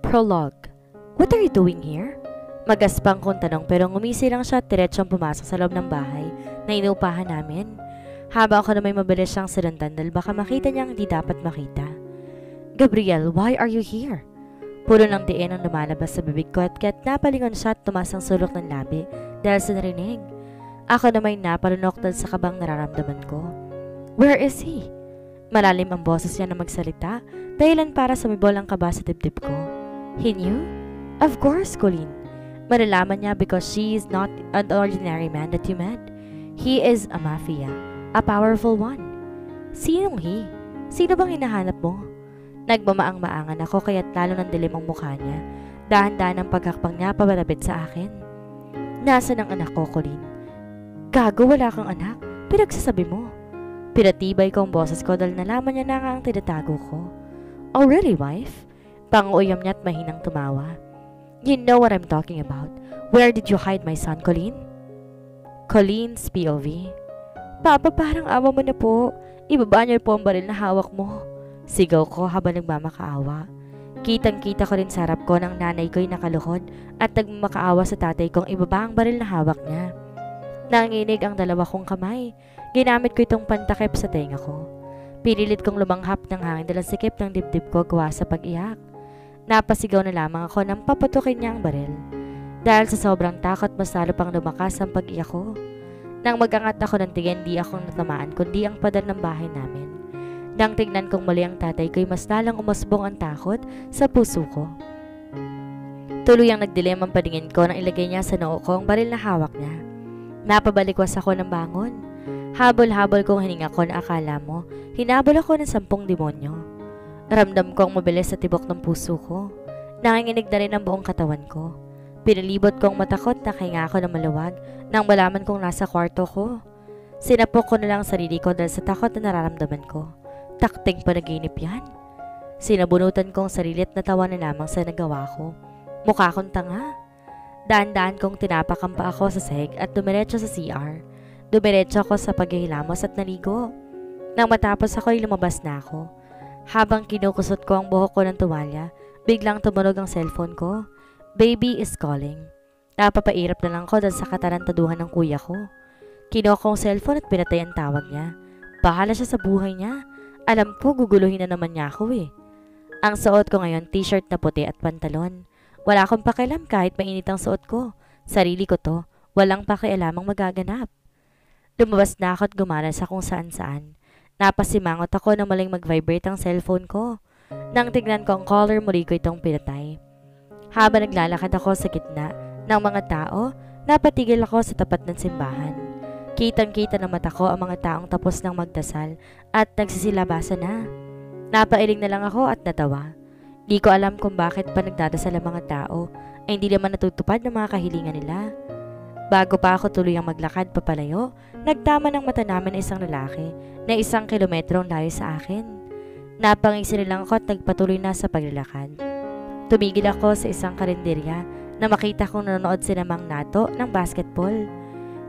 Prologue. What are you doing here? Magaspang kong tanong pero ngumisi lang siya at diretsong pumasok sa loob ng bahay na inuupahan namin. Haba ako na may mabilis siyang sinundan dahil baka makita niyang hindi dapat makita. Gabriel, why are you here? Puro ng diin ang lumalabas sa bibig ko at kaya't napalingon siya at tumas ang sulok ng labi dahil sa narinig. Ako na may napalunok dahil sa kabang nararamdaman ko. Where is he? Malalim ang boses niya na magsalita dahilan para sumibol ang kaba sa dibdib ko. He knew? Of course, Colleen. Malalaman niya because she is not an ordinary man that you met. He is a mafia, a powerful one. Sinong he? Sino bang hinahanap mo? Nagmamaang-maangan ako kaya't lalo ng dilim ang mukha niya. Dahan-dahan ang pagkakpang niya pabalapit sa akin. Nasaan ang anak ko, Colleen? Gago, wala kang anak. Pinagsasabi mo. Pinatibay ko ang boses ko dahil nalaman niya na nga ang tinatago ko. Oh really, wife? Pang-uyam niya at mahinang tumawa. You know what I'm talking about. Where did you hide my son, Colleen? Colleen's POV. Papa, parang awa mo na po. Ibaba niyo po ang baril na hawak mo. Sigaw ko habang nagmamakaawa. Kitang-kita ko rin sa harap ko ng nanay ko'y nakaluhod at nagmamakaawa sa tatay kong ibaba ang baril na hawak niya. Nanginginig ang dalawa kong kamay. Ginamit ko itong pantakip sa tenga ko. Pinilit kong lumanghap ng hangin dahil sikip ng dibdib ko gawa sa pag-iyak. Napasigaw na lamang ako nang papatukin niya ang baril. Dahil sa sobrang takot mas lalo pang lumakas ang pag-iyak ko. Nang mag-angat ako ng tingin, di akong natamaan kundi ang pader ng bahay namin. Nang tignan kong muli ang tatay ko'y mas lalang umusbong ang takot sa puso ko. Tuluyang nagdilim ang paningin ko nang ilagay niya sa noo ko ang baril na hawak niya. Napabalikwas ako ng bangon. Habol-habol kong hininga ko na akala mo, hinabol ako ng 10 demonyo. Ramdam ko ang mabilis sa tibok ng puso ko. Nanginginig na rin ang buong katawan ko. Pinalibot ko ang mata ko at nakahinga ako ng maluwag nang malaman kong nasa kwarto ko. Sinapok ko na lang ang sarili ko dahil sa takot na nararamdaman ko. Takting panaginip yan. Sinabunutan ko ang sarili at natawa na lamang sa nagawa ko. Mukha kong tanga. Daan-daan kong tinapak ang paa ko sa sahig at dumiretso sa CR. Dumiretso ako sa paghihilamos at naligo. Nang matapos ako'y lumabas na ako. Habang kinukusot ko ang buhok ko ng tuwalya, biglang tumunog ang cellphone ko. Baby is calling. Napapairap na lang ko dahil sa katarantaduhan ng kuya ko. Kinuha ko ang cellphone at pinatay ang tawag niya. Bahala siya sa buhay niya. Alam ko guguluhin na naman niya ako eh. Ang suot ko ngayon t-shirt na puti at pantalon. Wala akong pakialam kahit mainit ang suot ko. Sarili ko to. Walang pakialamang magaganap. Lumabas na ako at gumalas sa kung saan-saan. Napasimangot ako na maling mag-vibrate ang cellphone ko. Nang tignan ko ang caller, muli ko itong pinatay. Habang naglalakad ako sa gitna ng mga tao, napatigil ako sa tapat ng simbahan. Kitang-kita ng mata ko ang mga taong tapos ng magdasal at nagsisilabasan na. Napailing na lang ako at natawa. Di ko alam kung bakit pa nagdadasal ang mga tao ay hindi naman natutupad ng mga kahilingan nila. Bago pa ako tuluyang maglakad papalayo, nagtama ng mata namin ang isang lalaki na 1 kilometro ang layo sa akin. Napangisi lang ako at nagpatuloy na sa paglalakad. Tumigil ako sa isang karinderya na makita kong nanonood sila Mang Nato ng basketball.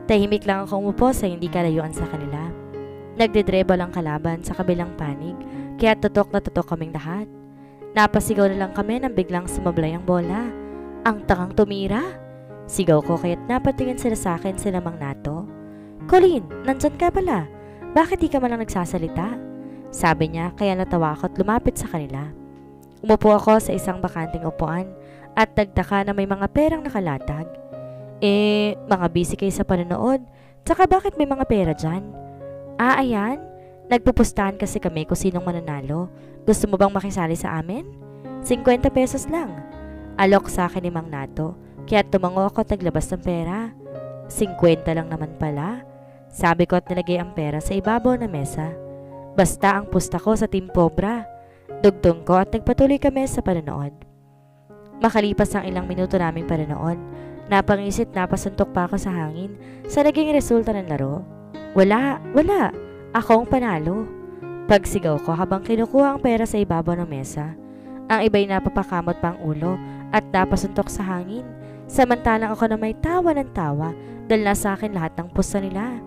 Tahimik lang ako umupo sa hindi kalayuan sa kanila. Nagdedribble ang kalaban sa kabilang panig kaya tutok na tutok kaming lahat. Napasigaw na lang kami nang biglang sumablay ang bola. Ang tangang tumira! Sigaw ko kaya't napatingin sila sa akin sila Mang Nato. Colleen, nandyan ka pala. Bakit di ka malang nagsasalita? Sabi niya kaya natawa ako at lumapit sa kanila. Umupo ako sa isang bakanting upuan at nagtaka na may mga perang nakalatag. Mga busy kayo sa panonood. Tsaka bakit may mga pera dyan? Ayan. Nagpupustahan kasi kami kung sinong mananalo. Gusto mo bang makisali sa amin? 50 pesos lang. Alok sa akin ni Mang Nato. Kaya tumango ako at naglabas ng pera. 50 lang naman pala. Sabi ko at nilagay ang pera sa ibabaw ng mesa. Basta ang pusta ko sa Team Cobra. Dugtong ko at nagpatuloy kami sa panonood. Makalipas ang ilang minuto naming panonood, napangisit napasuntok pa ako sa hangin sa naging resulta ng laro. Wala. Akong panalo. Pagsigaw ko habang kinukuha ang pera sa ibabaw ng mesa. Ang iba'y napapakamot pa ang ulo at napasuntok sa hangin. Samantalang ako na may tawa ng tawa dahil nasa akin lahat ng pusta nila.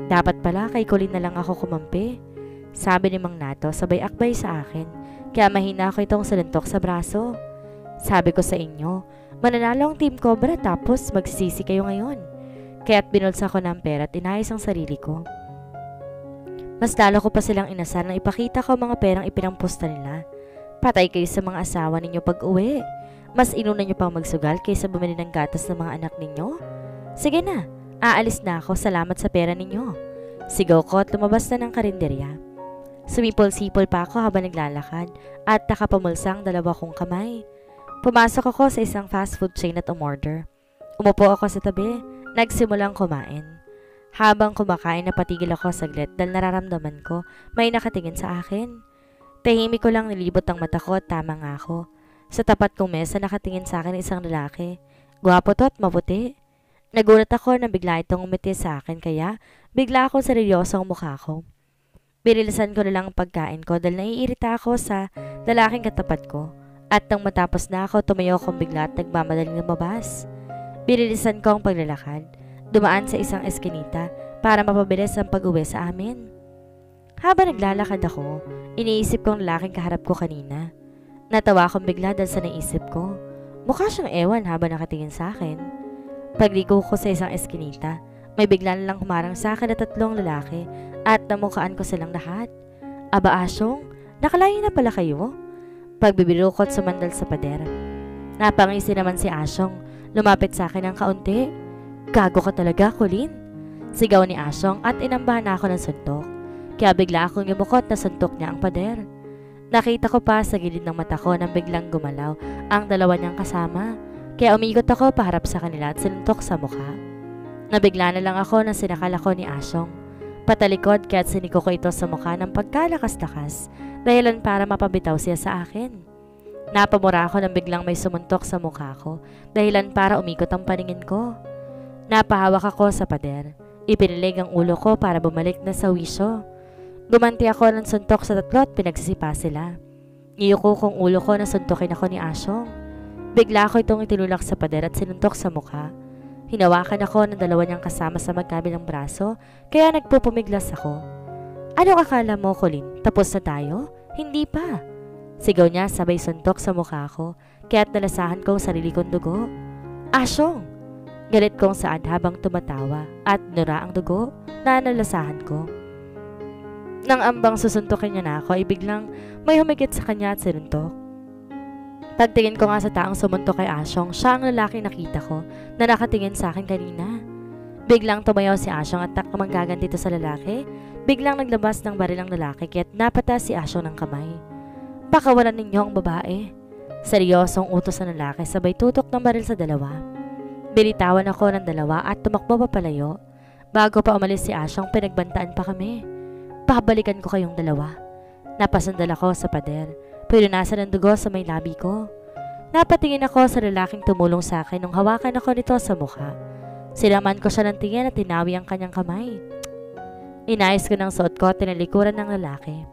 Dapat pala kay Colleen na lang ako kumampi. Sabi ni Mang Nato sabay akbay sa akin, kaya mahina ako itong saluntok sa braso. Sabi ko sa inyo, mananalo ang Team Cobra tapos magsisisi kayo ngayon. Kaya't binulsa ko ng pera at inayos ang sarili ko. Mas lalo ko pa silang inasar na ipakita ko mga perang ipinampusta nila. Patay kayo sa mga asawa ninyo pag uwi. Mas inuna nyo pang magsugal kaysa bumili ng gatas ng mga anak ninyo. Sige na, aalis na ako, salamat sa pera ninyo. Sigaw ko at lumabas na ng karinderya. Sumipol-sipol pa ako habang naglalakad at nakapamulsang dalawa kong kamay. Pumasok ako sa isang fast food chain at umorder. Umupo ako sa tabi, nagsimulang kumain. Habang kumakain napatigil ako saglit dahil nararamdaman ko may nakatingin sa akin. Tahimik ko lang nilibot ang mata ko at tama nga ako. Sa tapat kong mesa nakatingin sa akin isang lalaki. Gwapo to at maputi. Nagulat ako na bigla itong umiti sa akin kaya bigla akong seryoso ang mukha ko. Binilisan ko na lang ang pagkain ko dahil naiirita ako sa lalaking katapat ko. At nang matapos na ako, tumayo akong bigla at nagmamadaling lumabas. Binilisan ko ang paglalakad. Dumaan sa isang eskinita para mapabilis ang pag-uwi sa amin. Habang naglalakad ako, iniisip ko ang lalaking kaharap ko kanina. Natawa akong bigla dahil sa naisip ko. Mukha siyang ewan habang nakatingin sa akin. Pagligo ko sa isang eskinita, may bigla na lang humarang sa akin na 3 lalaki at namukhaan ko silang lahat. Aba Asyong, nakalayo na pala kayo? Pagbibiro ko at sumandal sa pader. Napangisi naman si Asyong, lumapit sa akin ng kaunti. Gago ka talaga, Colleen. Sigaw ni Asyong at inambahan ako ng suntok. Kaya bigla akong yumukot na suntok niya ang pader. Nakita ko pa sa gilid ng mata ko nang biglang gumalaw ang dalawa niyang kasama. Kaya umikot ako paharap sa kanila at sinuntok sa mukha. Nabigla na lang ako nang sinakal ako ni Asyong. Patalikod kaya't siniko ko ito sa mukha ng pagkalakas-lakas dahilan para mapabitaw siya sa akin. Napamura ako nang biglang may sumuntok sa mukha ko dahilan para umikot ang paningin ko. Napahawak ako sa pader. Ipinilig ang ulo ko para bumalik na sa wisyo. Gumanti ako ng suntok sa 3 at pinagsisipa sila. Iyuko kong ulo ko na suntokin ako ni Asyong. Bigla ako itong itinulak sa pader at sinuntok sa mukha. Hinawakan ako ng dalawa niyang kasama sa magkabilang braso kaya nagpupumiglas ako. Anong akala mo, Colleen? Tapos na tayo? Hindi pa. Sigaw niya sabay suntok sa mukha ko kaya't nalasahan ko ang sarili kong dugo. Asyong! Galit kong saad habang tumatawa at nura ang dugo na nalasahan ko. Nang ambang susuntokin niya na ako ay biglang may humigit sa kanya at sinuntok. Pagtingin ko nga sa taong sumuntok kay Asyong, siya ang lalaki nakita ko na nakatingin sa akin kanina. Biglang tumayaw si Asyong at nakamaganti dito sa lalaki. Biglang naglabas ng baril ang lalaki kaya't napata si Asyong ng kamay. Pakawalan ninyo ang babae. Seryosong utos ng lalaki sabay tutok ng baril sa dalawa. Binitawan ako ng dalawa at tumakbo papalayo. Bago pa umalis si Asyong, pinagbantaan pa kami. Babalikan ko kayong dalawa. Napasandal ako sa pader. Pinunasan ng dugo sa may labi ko. Napatingin ako sa lalaking tumulong sa akin nung hawakan ako nito sa mukha. Sinaman ko siya ng tingin at tinawi ang kanyang kamay. Inayos ko ng suot ko at tinalikuran ng lalaki.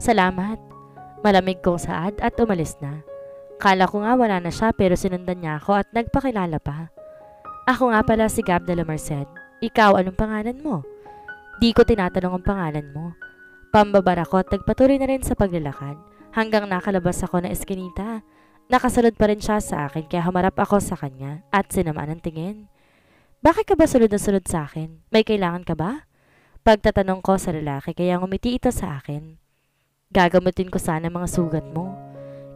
Salamat. Malamig kong saad at umalis na. Kala ko nga wala na siya pero sinundan niya ako at nagpakilala pa. Ako nga pala si Gab de la Merced. Ikaw, anong pangalan mo? Di ko tinatanong ang pangalan mo. Pambabara ko at nagpatuloy na rin sa paglalakad hanggang nakalabas ako ng eskinita. Nakasunod pa rin siya sa akin kaya humarap ako sa kanya at sinamaan ng tingin. Bakit ka ba sunod na sunod sa akin? May kailangan ka ba? Pagtatanong ko sa lalaki kaya ngumiti ito sa akin. Gagamutin ko sana mga sugat mo.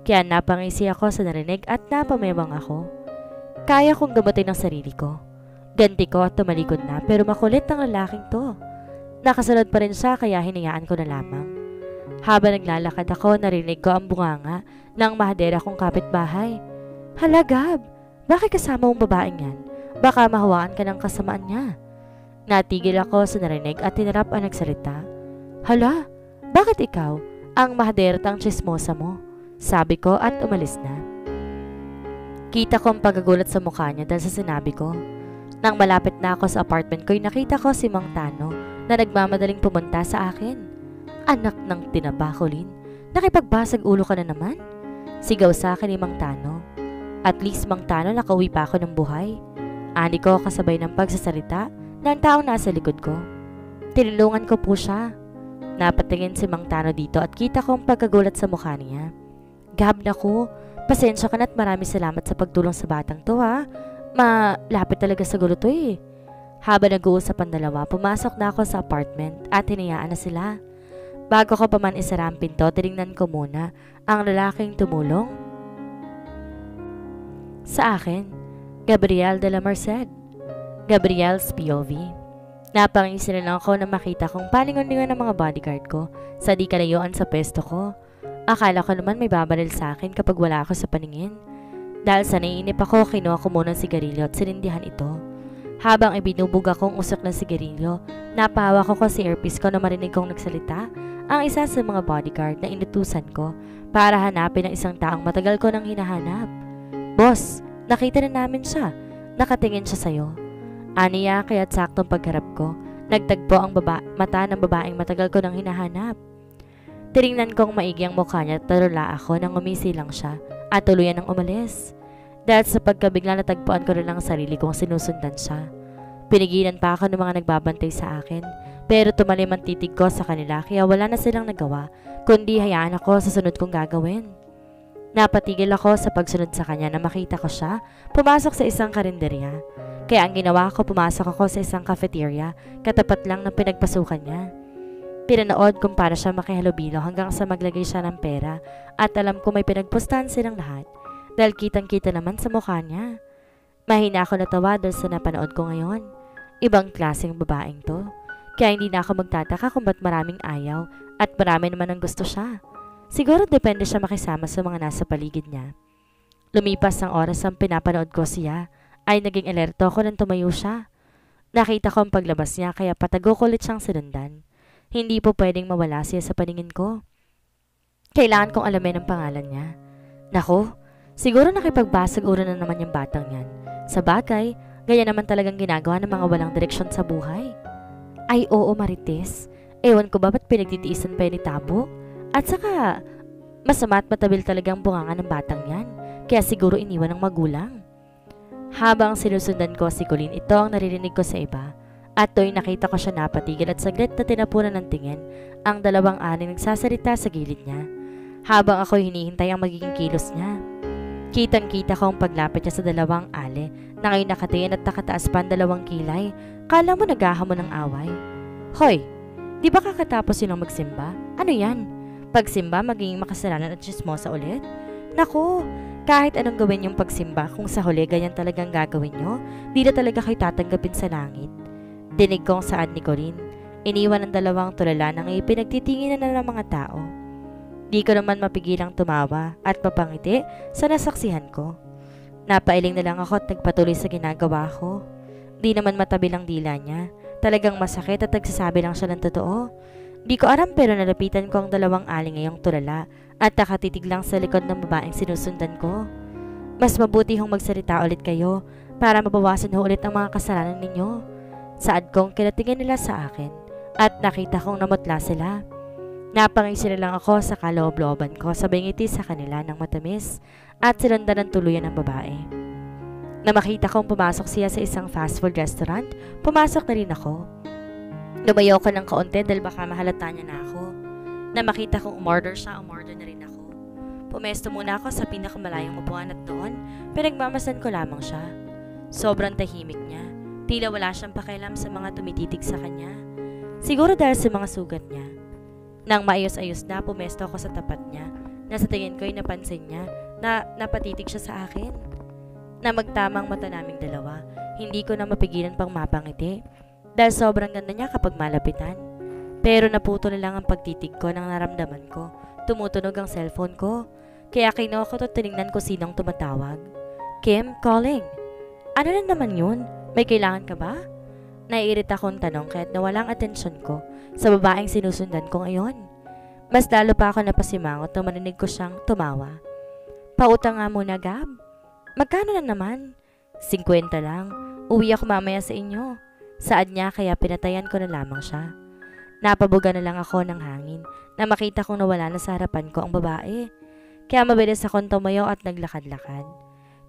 Kaya napangisi ako sa narinig at napamewang ako. Kaya kong gamutin ang sarili ko. Ganti ko at tumalikod na pero makulit ang lalaking to. Nakasunod pa rin siya kaya hinayaan ko na lamang. Habang naglalakad ako, narinig ko ang bunganga ng mahadera kong kapitbahay. Hala Gab, bakit kasama mong babaeng yan? Baka mahawaan ka ng kasamaan niya. Natigil ako sa narinig at tinarap ang nagsalita. Hala, bakit ikaw? Ang mahadera at ang chismosa mo. Sabi ko at umalis na. Kita ko ang pagkagulat sa mukha niya dahil sa sinabi ko. Nang malapit na ako sa apartment ko, nakita ko si Mang Tano na nagmamadaling pumunta sa akin. Anak ng tinaba, Colleen. Nakipagbasag ulo ka na naman? Sigaw sa akin ni Mang Tano. At least Mang Tano nakauwi pa ako ng buhay. Ani ko kasabay ng pagsasalita ng taong nasa likod ko. Tinulungan ko po siya. Napatingin si Mang Tano dito at kita ko ang pagkagulat sa mukha niya. Gab, naku, Pasensya ka na't marami salamat sa pagtulong sa batang to ha. Malapit talaga sa gulo to eh. Habang nag-uusap ang dalawa, pumasok na ako sa apartment at hinayaan na sila. Bago ko pa man isara ang pinto, tinignan ko muna ang lalaking tumulong sa akin. Gabriel de la Merced. Gabriel's POV. Napangisi na lang ako na makita kong palingon-lingon ng mga bodyguard ko sa di kalayuan sa pesto ko. Akala ko naman may babaril sa akin kapag wala ako sa paningin. Dahil sa naiinip ako, kinuha ko muna ng sigarilyo at sinindihan ito. Habang ibinubog akong usok ng sigarilyo, napahawak ko si earpiece ko na marinig kong nagsalita ang isa sa mga bodyguard na inutusan ko para hanapin ang isang taong matagal ko nang hinahanap. Boss, nakita na namin siya. Nakatingin siya sa'yo. Aniya kaya't saktong pagharap ko, nagtagpo ang mata ng babaeng matagal ko nang hinahanap. Tinignan kong maigi ang mukha niya at tarula ako nang umisi lang siya at tuluyan ng umalis. Dahil sa pagkabigla natagpuan ko rin ang sarili kong sinusundan siya. Pinigilan pa ako ng mga nagbabantay sa akin, pero tumalim ang titig ko sa kanila kaya wala na silang nagawa kundi hayaan ako sa sunod kong gagawin. Napatigil ako sa pagsunod sa kanya na makita ko siya pumasok sa isang karinderya. Kaya ang ginawa ko, pumasok ako sa isang cafeteria katapat lang ng pinagpasukan niya. Pinanood kung para siya makihalubilo hanggang sa maglagay siya ng pera at alam ko may pinagpustahan silang lahat dahil kitang-kita naman sa mukha niya. Mahina ako natawa dahil sa napanood ko ngayon. Ibang klaseng babaeng to. Kaya hindi na ako magtataka kung ba't maraming ayaw at marami naman ang gusto siya. Siguro depende siya makisama sa mga nasa paligid niya. Lumipas ang oras ang pinapanood ko siya ay naging alerto ako nang tumayo siya. Nakita ko ang paglabas niya kaya patago ko ulit siyang sinundan. Hindi po pwedeng mawala siya sa paningin ko. Kailangan kong alamin ang pangalan niya. Naku, siguro nakipagbasag ulo na naman yung batang yan. Sa bagay, ganyan naman talagang ginagawa ng mga walang direksyon sa buhay. Ay oo Marites, ewan ko ba ba't pinagtitiisan pa ni Tabo? At saka, masama at matabil talagang bunganga ng batang yan. Kaya siguro iniwan ng magulang. Habang sinusundan ko si Colleen, ito ang naririnig ko sa iba. At to'y nakita ko siya napatigil at saglit na tinapunan ng tingin ang dalawang aling nagsasalita sa gilid niya. Habang ako'y hinihintay ang magiging kilos niya. Kitang-kita ko ang paglapit niya sa dalawang ale na ngayon nakatingin at nakataas pa ang dalawang kilay. Kala mo naghahamon ng away. Hoy, di ba kakatapos silang magsimba? Ano yan? Pagsimba magiging makasalanan at chismosa ulit? Naku, kahit anong gawin yung pagsimba, kung sa huli ganyan talagang gagawin nyo, di na talaga kayo tatanggapin sa langit. Dinig kong saad ni Corinne. Iniwan ang dalawang tulala nang ipinagtitinginan na ng mga tao. Di ko naman mapigilang tumawa at papangiti sa nasaksihan ko. Napailing na lang ako at nagpatuloy sa ginagawa ko. Di naman matabil ang dila niya. Talagang masakit at nagsasabi lang siya ng totoo. Di ko alam pero nalapitan ko ang dalawang aling ngayong tulala at nakatitig lang sa likod ng babaeng sinusundan ko. Mas mabuti hong magsalita ulit kayo para mabawasan ho ulit ang mga kasalanan ninyo. Saad kong kinatingin nila sa akin at nakita kong namutla sila. Napangisi na lang ako sa kaloob-looban ko sabay ngiti sa kanila ng matamis at sinundan ng tuluyan ng babae. Na makita kong pumasok siya sa isang fast food restaurant, pumasok na rin ako. Lumayo ko ng kaunti dahil baka mahalata niya na ako. Na makita kong umorder siya, umorder na rin ako. Pumesto muna ako sa pinakamalayong upuan at doon, pinagmamasan ko lamang siya. Sobrang tahimik niya. Tila wala siyang pakialam sa mga tumititig sa kanya. Siguro dahil sa mga sugat niya. Nang maayos-ayos na, pumesto ako sa tapat niya. Na sa tingin ko'y napansin niya na napatitig siya sa akin. Na magtamang mata naming dalawa, hindi ko na mapigilan pang mapangiti. Dahil sobrang ganda niya kapag malapitan. Pero naputo na lang ang pagtitig ko nang naramdaman ko. Tumutunog ang cellphone ko. Kaya kinuha ko at tinignan ko sinong tumatawag. Kim, calling. Ano na naman yun? May kailangan ka ba? Naiirita akong tanong kaya't nawalang atensyon ko sa babaeng sinusundan ko ngayon. Mas lalo pa ako napasimangot nang marinig ko siyang tumawa. Pautang nga muna, Gab. Magkano na naman? 50 lang. Uwi ako mamaya sa inyo. Saad niya kaya pinatayan ko na lamang siya. Napabuga na lang ako ng hangin na makita kong nawala na sa harapan ko ang babae. Kaya mabilis akong tumayo at naglakad-lakad.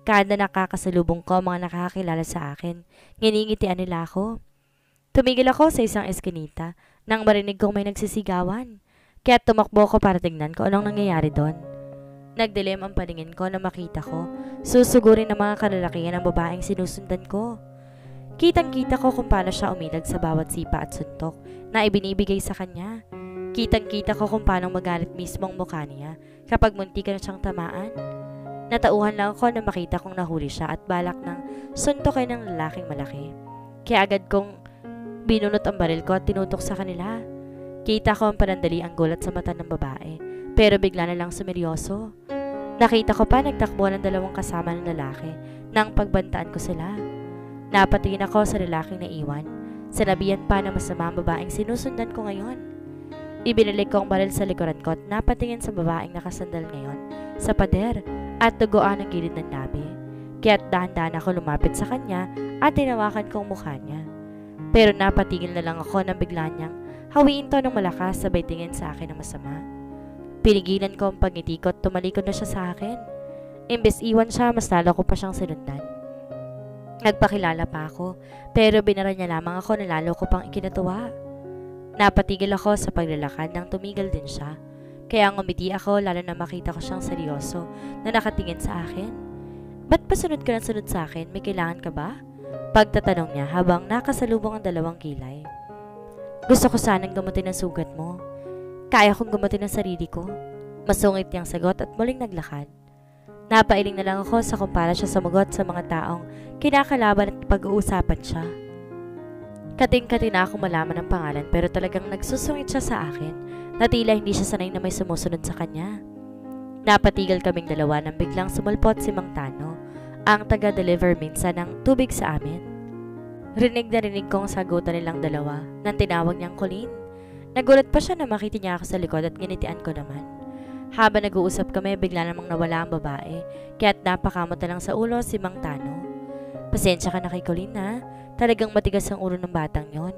Kada nakakasalubong ko mga nakakakilala sa akin, nginingitian nila ako. Tumigil ako sa isang eskinita nang marinig kong may nagsisigawan. Kaya tumakbo ko para tignan ko anong nangyayari doon. Nagdilim ang paningin ko na makita ko. Susugurin ng mga kalalakihan ang babaeng sinusundan ko. Kitang-kita ko kung paano siya umilag sa bawat sipa at suntok na ibinibigay sa kanya. Kitang-kita ko kung paano magalit mismo ang mukha niya kapag muntikan na siyang tamaan. Natauhan lang ako na makita kong nahuli siya at balak ng suntokin ng lalaking malaki. Kaya agad kong binunot ang baril ko at tinutok sa kanila. Kita ko ang panandali ang gulat sa mata ng babae, pero bigla na lang sumeryoso. Nakita ko pa nagtakbo ng dalawang kasama ng lalaki nang pagbantaan ko sila. Napatingin ako sa lalaking naiwan. Sinabihan pa na masama ang babaeng sinusundan ko ngayon. Ibinalik ko ang baril sa likuran ko at napatingin sa babaeng nakasandal ngayon sa pader at duguan ang gilid ng labi. Kaya't dahan-dahan ako lumapit sa kanya at tinawakan ko ang mukha niya. Pero napatigil na lang ako nang bigla niyang hawiin to ng malakas sabay tingin sa akin ng masama. Pinigilan ko ang pagngiti ko at tumalikod na siya sa akin. Imbes iwan siya, mas lalo ko pa siyang sinundan. Nagpakilala pa ako, pero binara niya lamang ako na lalo ko pang ikinatuwa. Napatigil ako sa paglalakad nang tumigil din siya. Kaya ngumiti ako lalo na makita ko siyang seryoso na nakatingin sa akin. Ba't pa sunod ka ng sunod sa akin? May kailangan ka ba? Pagtatanong niya habang nakasalubong ang dalawang kilay. Gusto ko sanang gamutin ang sugat mo. Kaya kong gumatin ang sarili ko. Masungit niyang sagot at muling naglakad. Napailing na lang ako sa kumpara siya sumugot sa mga taong kinakalaban at pag-uusapan siya. Kating-kati na akong malaman ang pangalan pero talagang nagsusungit siya sa akin na tila hindi siya sanay na may sumusunod sa kanya. Napatigil kaming dalawa nang biglang sumulpot si Mang Tano, ang taga-deliver minsan ng tubig sa amin. Rinig na rinig kong sagutan nilang dalawa nang tinawag niyang Colleen. Nagulat pa siya na makita niya ako sa likod at ginitian ko naman. Habang nag-uusap kami, bigla namang nawala ang babae, kaya't napakamot na lang sa ulo si Mang Tano. Pasensya ka na kay Colleen ha, talagang matigas ang ulo ng batang yon.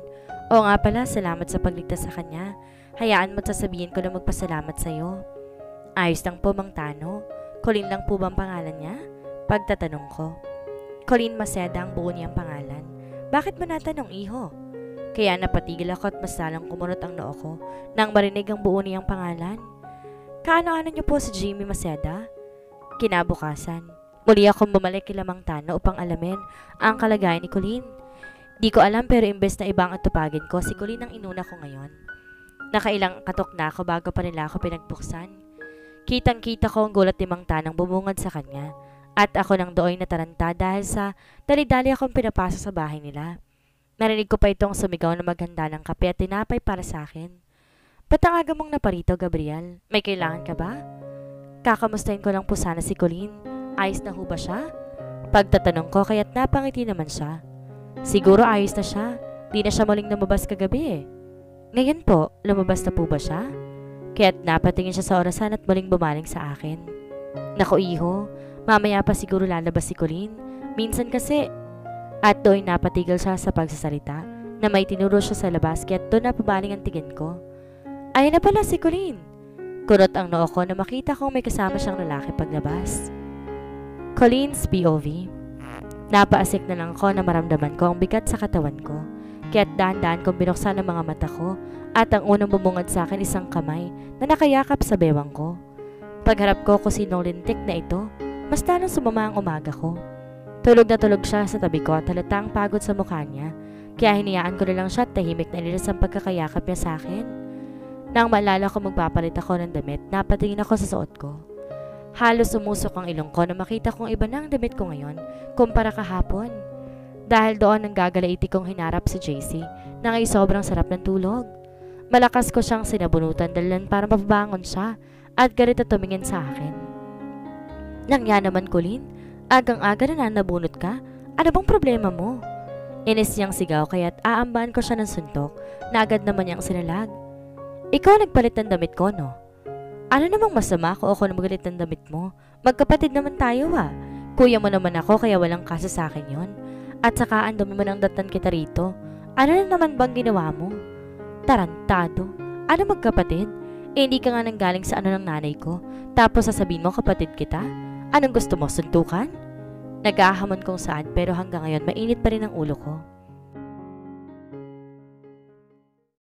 Oo nga pala, salamat sa pagligtas sa kanya. Hayaan mo't sasabihin ko na magpasalamat sa'yo. Ayos lang po Mang Tano, Colleen lang po bang pangalan niya? Pagtatanong ko. Colleen Maceda ang buo niyang pangalan. Bakit mo natanong iho? Kaya napatigil ako at mas lalang kumunot ang noo ko nang marinig ang buo niyang pangalan. Kaano-ano niyo po si Jimmy Maceda? Kinabukasan, muli akong bumalik kila Mang Tano upang alamin ang kalagayan ni Colleen. Di ko alam pero imbes na ibang atupagin ko, si Colleen ang inuna ko ngayon. Nakailang katok na ako bago pa nila ako pinagbuksan. Kitang-kita ko ang gulat ni Mang Tanong bumungad sa kanya at ako nang dooy nataranta dahil sa dali-dali akong pinapasa sa bahay nila. Narinig ko pa itong sumigaw na maghanda ng kape at tinapay para sa akin. Ba't ang aga mong naparito, Gabriel? May kailangan ka ba? Kakamustahin ko lang po sana si Colleen. Ayos na ho ba siya? Pagtatanong ko kaya't napangiti naman siya. Siguro ayos na siya. Di na siya muling lumabas kagabi eh. Ngayon po, lumabas na po ba siya? Kaya't napatingin siya sa orasan at muling bumaling sa akin. Naku iho, mamaya pa siguro lalabas si Colleen. Minsan kasi. At doon napatigil siya sa pagsasalita na may tinuro siya sa labas kaya't doon napabaling ang tingin ko. Ayun na pala si Colleen. Kunot ang noo ko na makita kong may kasama siyang lalaki paglabas. Colleen's POV. Napaasik na lang ako na maramdaman ko ang bigat sa katawan ko. Kaya't dahan-dahan kong binuksan ang mga mata ko at ang unang bumungad sa akin isang kamay na nakayakap sa bewang ko. Pagharap ko kung sinong lintik na ito, mas lalong sumama ang umaga ko. Tulog na tulog siya sa tabi ko at halatang pagod sa mukha niya, kaya hinayaan ko na lang siya at tahimik na inilas ang pagkakayakap niya sa akin. Nang maalala ko magpapalit ako ng damit, napatingin ako sa suot ko. Halos umusok ang ilong ko na makita kong iba na ang damit ko ngayon kumpara kahapon. Dahil doon ang gagalaiti kong hinarap si JC na ngay sobrang sarap ng tulog. Malakas ko siyang sinabunutan dalan para mapabangon siya at galit na tumingin sa akin. Nangya naman Colleen, agang-aga na nabunot ka? Ano bang problema mo? Inis niyang sigaw kaya't aambaan ko siya ng suntok na agad naman niyang sinalag. Ikaw nagpalit ng damit ko, no? Ano namang masama kung ako na magalit ng damit mo? Magkapatid naman tayo Kuya mo naman ako kaya walang kaso sa akin yon. At saka ang dami mo ng datan kita rito. Ano na naman bang ginawa mo? Tarantado. Ano magkapatid? Hindi ka nga nanggaling sa ano ng nanay ko. Tapos sasabihin mo kapatid kita? Anong gusto mo, suntukan? Nag-ahamon kong saan pero hanggang ngayon mainit pa rin ang ulo ko.